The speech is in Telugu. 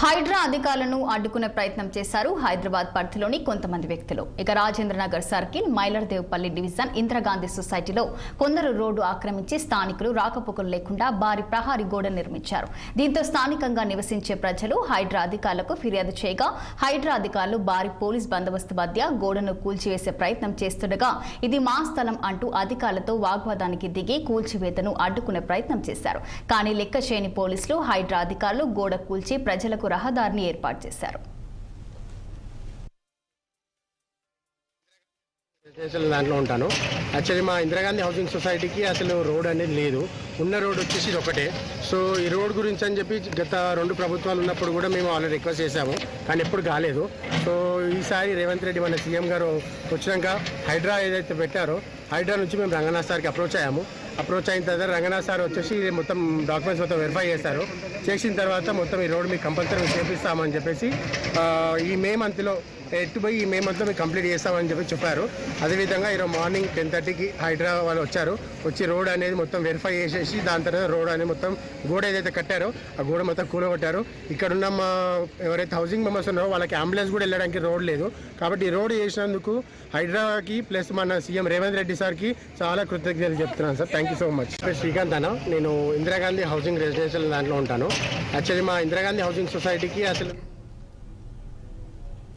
హైడ్రా అధికారులను అడ్డుకునే ప్రయత్నం చేశారు హైదరాబాద్ పరిధిలోని కొంతమంది వ్యక్తులు. ఇక రాజేంద్రనగర్ సర్కిల్, మైలర్దేవ్పల్లి డివిజన్, ఇందిరాగాంధీ సొసైటీలో కొందరు రోడ్డు ఆక్రమించి స్థానికులు రాకపోకలు లేకుండా భారీ ప్రహారీ గోడ నిర్మించారు. దీంతో స్థానికంగా నివసించే ప్రజలు హైడ్రా అధికారులకు ఫిర్యాదు చేయగా హైడ్రా అధికారులు భారీ పోలీస్ బందోబస్తు మధ్య గోడను కూల్చివేసే ప్రయత్నం చేస్తుండగా ఇది మా స్థలం అంటూ అధికారులతో వాగ్వాదానికి దిగి కూల్చివేతను అడ్డుకునే ప్రయత్నం చేశారు. కానీ లెక్క చేయని పోలీసులు హైడ్రా అధికారులు గోడ కూల్చి ప్రజలకు రహదారిని ఏర్పాటు చేశారు. దాంట్లో ఉంటాను. యాక్చువల్లీ మా ఇందిరాగాంధీ హౌసింగ్ సొసైటీకి అసలు రోడ్ అనేది లేదు. ఉన్న రోడ్ వచ్చేసి ఇది ఒకటే. సో ఈ రోడ్ గురించి అని చెప్పి గత 2 ప్రభుత్వాలు ఉన్నప్పుడు కూడా మేము ఆల్రెడీ రిక్వెస్ట్ చేశాము, కానీ ఎప్పుడు కాలేదు. సో ఈసారి రేవంత్ రెడ్డి మన సీఎం గారు వచ్చినాక హైడ్రా ఏదైతే పెట్టారో హైడ్రా నుంచి మేము రంగనాథ్ సార్కి అప్రోచ్ అయిన తర్వాత రంగనాథ్ సార్ వచ్చేసి మొత్తం డాక్యుమెంట్స్ మొత్తం వెరిఫై చేసిన తర్వాత మొత్తం ఈ రోడ్ మీకు కంపల్సరీ చేపిస్తామని చెప్పేసి ఈ మే మంత్లో ఈ మే మంత్లో మీకు కంప్లీట్ చేస్తామని చెప్పారు. అదేవిధంగా ఈరోజు మార్నింగ్ 10:30కి హైడ్రా వాళ్ళు వచ్చి రోడ్ అనేది మొత్తం వెరిఫై చేసేసి దాని తర్వాత రోడ్ అనేది మొత్తం గోడ ఏదైతే కట్టారో ఆ గోడ మొత్తం కూలగొట్టారు. ఇక్కడున్న మా ఎవరైతే హౌసింగ్ మెంబర్స్ ఉన్నారో వాళ్ళకి అంబులెన్స్ కూడా వెళ్ళడానికి రోడ్ లేదు. కాబట్టి ఈ రోడ్ చేసినందుకు హైడ్రాకి ప్లస్ మన సీఎం రేవంత్ రెడ్డి సార్కి చాలా కృతజ్ఞతలు చెప్తున్నాను sir. Thank you so much. Srikanth అన్న, నేను ఇందిరాగాంధీ హౌసింగ్ రెసిడెన్షియల్ దాంట్లో ఉంటాను. యాక్చువల్లీ మా ఇందిరాగాంధీ హౌసింగ్ సొసైటీకి అసలు